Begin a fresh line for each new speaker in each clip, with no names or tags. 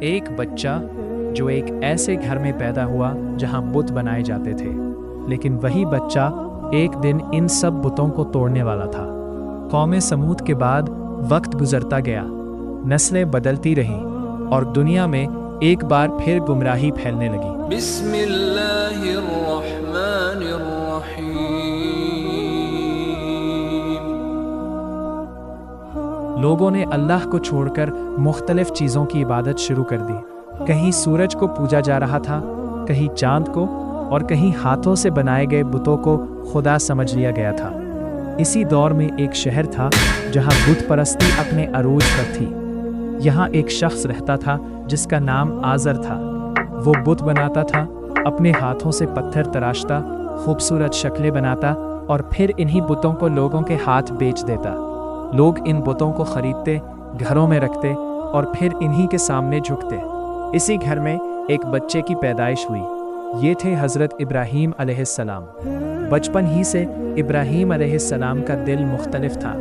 ایک بچہ جو ایک ایسے گھر میں پیدا ہوا جہاں بت بنائے جاتے تھے، لیکن وہی بچہ ایک دن ان سب بتوں کو توڑنے والا تھا۔ قوم سمود کے بعد وقت گزرتا گیا، نسلیں بدلتی رہیں اور دنیا میں ایک بار پھر گمراہی پھیلنے لگی۔
بسم اللہ الرحمن الرحیم۔
لوگوں نے اللہ کو چھوڑ کر مختلف چیزوں کی عبادت شروع کر دی۔ کہیں سورج کو پوجا جا رہا تھا، کہیں چاند کو، اور کہیں ہاتھوں سے بنائے گئے بتوں کو خدا سمجھ لیا گیا تھا۔ اسی دور میں ایک شہر تھا جہاں بت پرستی اپنے عروج پر تھی۔ یہاں ایک شخص رہتا تھا جس کا نام آزر تھا۔ وہ بت بناتا تھا، اپنے ہاتھوں سے پتھر تراشتا، خوبصورت شکلیں بناتا اور پھر انہی بتوں کو لوگوں کے ہاتھ بیچ دیتا۔ لوگ ان بتوں کو خریدتے، گھروں میں رکھتے اور پھر انہی کے سامنے جھکتے۔ اسی گھر میں ایک بچے کی پیدائش ہوئی۔ یہ تھے حضرت ابراہیم علیہ السلام۔ بچپن ہی سے ابراہیم علیہ السلام کا دل مختلف تھا۔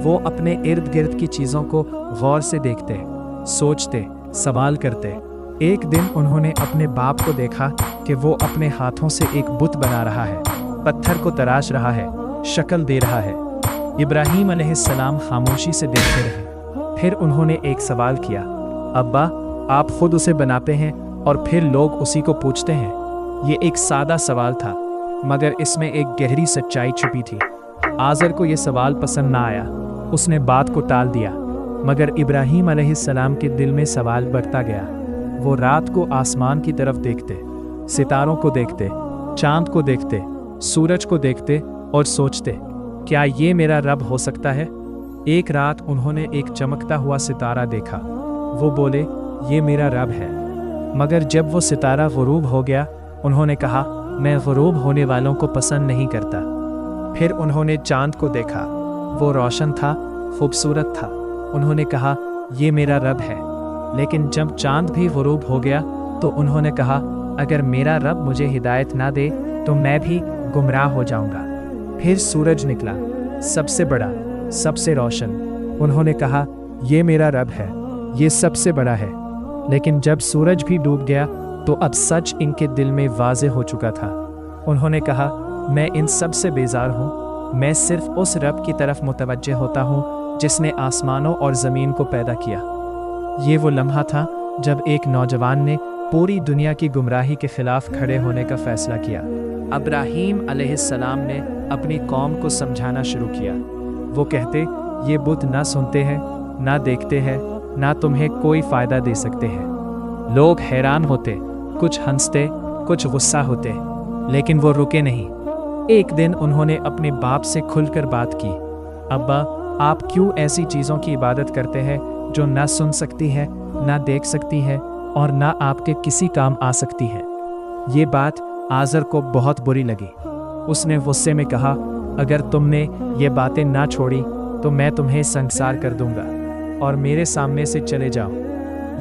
وہ اپنے ارد گرد کی چیزوں کو غور سے دیکھتے، سوچتے، سوال کرتے۔ ایک دن انہوں نے اپنے باپ کو دیکھا کہ وہ اپنے ہاتھوں سے ایک بت بنا رہا ہے، پتھر کو تراش رہا ہے، شکل دے رہا ہے۔ ابراہیم علیہ السلام خاموشی سے دیکھتے رہے۔ پھر انہوں نے ایک سوال کیا، ابا، آپ خود اسے بناتے ہیں اور پھر لوگ اسی کو پوجتے ہیں؟ یہ ایک سادہ سوال تھا، مگر اس میں ایک گہری سچائی چھپی تھی۔ آزر کو یہ سوال پسند نہ آیا، اس نے بات کو ٹال دیا، مگر ابراہیم علیہ السلام کے دل میں سوال بڑھتا گیا۔ وہ رات کو آسمان کی طرف دیکھتے، ستاروں کو دیکھتے، چاند کو دیکھتے، سورج کو دیکھتے اور سوچتے، کیا یہ میرا رب ہو سکتا ہے؟ ایک رات انہوں نے ایک چمکتا ہوا ستارہ دیکھا۔ وہ بولے، یہ میرا رب ہے۔ مگر جب وہ ستارہ غروب ہو گیا، انہوں نے کہا، میں غروب ہونے والوں کو پسند نہیں کرتا۔ پھر انہوں نے چاند کو دیکھا، وہ روشن تھا، خوبصورت تھا۔ انہوں نے کہا، یہ میرا رب ہے۔ لیکن جب چاند بھی غروب ہو گیا تو انہوں نے کہا، اگر میرا رب مجھے ہدایت نہ دے تو میں بھی گمراہ ہو جاؤں گا۔ پھر سورج نکلا، سب سے بڑا، سب سے روشن۔ انہوں نے کہا، یہ میرا رب ہے، یہ سب سے بڑا ہے۔ لیکن جب سورج بھی ڈوب گیا تو اب سچ ان کے دل میں واضح ہو چکا تھا۔ انہوں نے کہا، میں ان سب سے بیزار ہوں، میں صرف اس رب کی طرف متوجہ ہوتا ہوں جس نے آسمانوں اور زمین کو پیدا کیا۔ یہ وہ لمحہ تھا جب ایک نوجوان نے پوری دنیا کی گمراہی کے خلاف کھڑے ہونے کا فیصلہ کیا۔ ابراہیم علیہ السلام نے اپنی قوم کو سمجھانا شروع کیا۔ وہ کہتے، یہ بت نہ سنتے ہیں، نہ دیکھتے ہیں، نہ تمہیں کوئی فائدہ دے سکتے ہیں۔ لوگ حیران ہوتے، کچھ ہنستے، کچھ غصہ ہوتے، لیکن وہ رکے نہیں۔ ایک دن انہوں نے اپنے باپ سے کھل کر بات کی، ابا، آپ کیوں ایسی چیزوں کی عبادت کرتے ہیں جو نہ سن سکتی ہے، نہ دیکھ سکتی ہے اور نہ آپ کے کسی کام آ سکتی ہے؟ یہ بات آزر کو بہت بری لگی۔ اس نے غصے میں کہا، اگر تم نے یہ باتیں نہ چھوڑی تو میں تمہیں سنگسار کر دوں گا اور میرے سامنے سے چلے جاؤ۔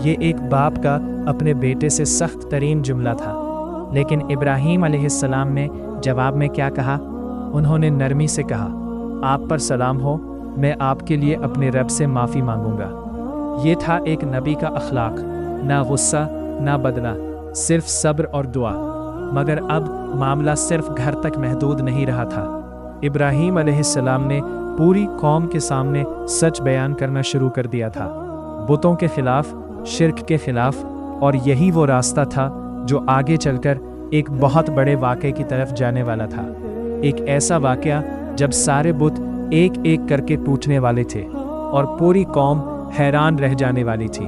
یہ ایک باپ کا اپنے بیٹے سے سخت ترین جملہ تھا، لیکن ابراہیم علیہ السلام نے جواب میں کیا کہا؟ انہوں نے نرمی سے کہا، آپ پر سلام ہو، میں آپ کے لیے اپنے رب سے معافی مانگوں گا۔ یہ تھا ایک نبی کا اخلاق، نہ غصہ، نہ بدلہ، صرف صبر اور دعا۔ مگر اب معاملہ صرف گھر تک محدود نہیں رہا تھا۔ ابراہیم علیہ السلام نے پوری قوم کے سامنے سچ بیان کرنا شروع کر دیا تھا، بتوں کے خلاف، شرک کے خلاف، اور یہی وہ راستہ تھا جو آگے چل کر ایک بہت بڑے واقعے کی طرف جانے والا تھا۔ ایک ایسا واقعہ جب سارے بت ایک ایک کر کے ٹوٹنے والے تھے اور پوری قوم حیران رہ جانے والی تھی۔